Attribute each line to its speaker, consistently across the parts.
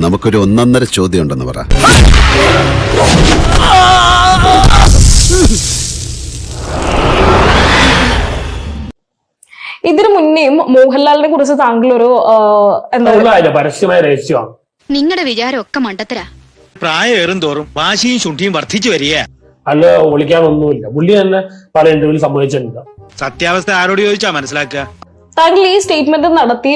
Speaker 1: നമുക്കൊരു ഒന്നൊന്നര ചോദ്യം ഉണ്ടെന്ന് പറ.
Speaker 2: ഇതിനു മുന്നേയും മോഹൻലാലിനെ കുറിച്ച് താങ്കൾ ഒരു
Speaker 3: പരസ്യമായ രഹസ്യമാണ്.
Speaker 4: നിങ്ങളുടെ വിചാരം ഒക്കെ മണ്ടത്തരാ.
Speaker 5: പ്രായമേറും തോറും വാശിയും ശുണ്ഠിയും വർദ്ധിച്ചു വരിക.
Speaker 3: അല്ല ഒളിക്കാനൊന്നുമില്ല. പുള്ളി തന്നെ പല ഇന്റർവ്യൂവിൽ സംഭവിച്ചിട്ടുണ്ട്.
Speaker 5: സത്യാവസ്ഥ ആരോട് ചോദിച്ചാ മനസ്സിലാക്കുക?
Speaker 2: താങ്കൾ ഈ സ്റ്റേറ്റ്മെന്റ് നടത്തി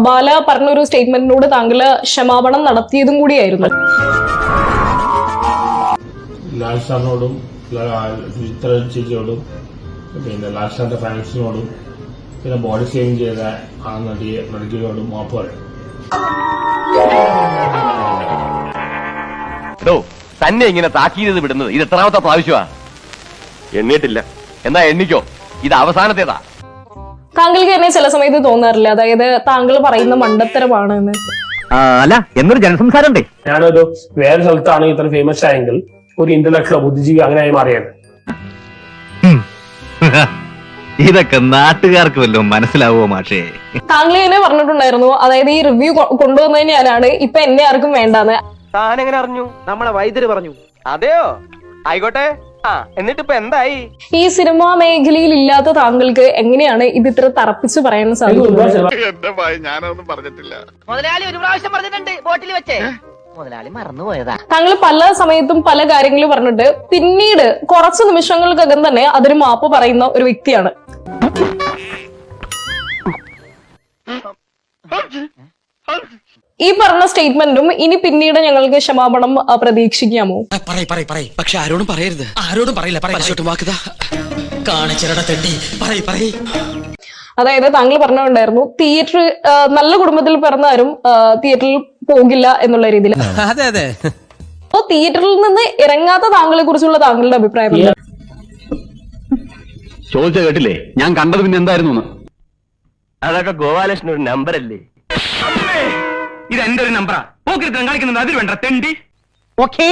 Speaker 2: ബാല പറഞ്ഞൊരു സ്റ്റേറ്റ്മെന്റിനോട് താങ്കൾ ക്ഷമാപണം നടത്തിയതും കൂടിയായിരുന്നു.
Speaker 3: ലാൽ സാറിനോടും ചിത്ര ചേച്ചിയോടും പിന്നെ ലാൽ സാറിന്റെ ഫാൻസിനോടും പിന്നെ ബോഡി ഷേവിംഗ് ചെയ്ത ആ നടിയോടും മാപ്പ് പറയും.
Speaker 6: തന്നെ ഇങ്ങനെ താക്കീത് വിടുന്നത് ഇത് എത്രാമത്തെ പ്രാവശ്യമാ? എണ്ണിട്ടില്ല. എന്നാ എണ്ണിക്കോ, ഇത് അവസാനത്തേതാ.
Speaker 2: താങ്കൾക്ക് തന്നെ ചില സമയത്ത് തോന്നാറില്ല, അതായത് താങ്കൾ പറയുന്ന മണ്ടത്തരമാണ് എന്ന്?
Speaker 6: അല്ല, എന്നൊരു ജനസംസാരം ഉണ്ടേ.
Speaker 3: ഞാനൊരു വേറെ സ്ഥലത്താണ് ഇത്ര ഫേമസ് ആയെങ്കിൽ ഒരു ഇന്റലക്ച്വൽ ബുദ്ധിജീവി അങ്ങനെയായി മാറിയത്.
Speaker 6: ഇതൊക്കെ നാട്ടുകാർക്ക് വല്ലതും മനസ്സിലാവോ മാഷേ?
Speaker 2: താങ്കൾ തന്നെ പറഞ്ഞിട്ടുണ്ടായിരുന്നു, അതായത് ഈ റിവ്യൂ കൊണ്ടുവന്നതിന് ഞാനാണ്, ഇപ്പൊ എന്നെ ആർക്കും വേണ്ടാന്ന്.
Speaker 6: താനെങ്ങനെ അറിഞ്ഞു? നമ്മളെ വൈദ്യര് പറഞ്ഞു. അതെയോ? ആയിക്കോട്ടെ. എന്നിട്ട് ഇപ്പൊ എന്തായി?
Speaker 2: ഈ സിനിമാ മേഖലയിൽ ഇല്ലാത്ത താങ്കൾക്ക് എങ്ങനെയാണ് ഇത് ഇത്ര തറപ്പിച്ച് പറയാൻ സാധിക്കുന്നത്?
Speaker 7: മുതലാളി ഒരു പ്രാവശ്യം പറഞ്ഞിട്ടുണ്ട് ബോട്ടിൽ വെച്ചേ. മുതലാളി മറന്നുപോയതാ.
Speaker 2: താങ്കൾ പല സമയത്തും പല കാര്യങ്ങളും പറഞ്ഞിട്ട് പിന്നീട് കുറച്ച് നിമിഷങ്ങൾക്കകം തന്നെ അതിന് മാപ്പ് പറയുന്ന ഒരു വ്യക്തിയാണ്. ഈ പറഞ്ഞ സ്റ്റേറ്റ്മെന്റും ഇനി പിന്നീട് ഞങ്ങൾക്ക് ക്ഷമാപണം പ്രതീക്ഷിക്കാമോ?
Speaker 8: പക്ഷെ ആരോടും പറയരുത്. ആരോടും പറയില്ല.
Speaker 2: അതായത് താങ്കൾ പറഞ്ഞിട്ടുണ്ടായിരുന്നു തിയേറ്റർ നല്ല കുടുംബത്തിൽ പിറന്നാരും തിയേറ്ററിൽ പോകില്ല എന്നുള്ള രീതിയിൽ. അപ്പോ തിയേറ്ററിൽ നിന്ന് ഇറങ്ങാത്ത താങ്കളെ കുറിച്ചുള്ള താങ്കളുടെ അഭിപ്രായം എന്താ?
Speaker 6: ചോദിച്ച കേട്ടില്ലേ? ഞാൻ കണ്ടത് പിന്നെ എന്തായിരുന്നു? അതൊക്കെ ഗോപാലകൃഷ്ണൻ ഒരു നമ്പർ അല്ലേ? ഇത് എന്റെ ഒരു നമ്പറാ. പോക്കിരുത്തം കാണിക്കുന്നത് അതിൽ വേണ്ട തെണ്ടി.
Speaker 7: ഓക്കേ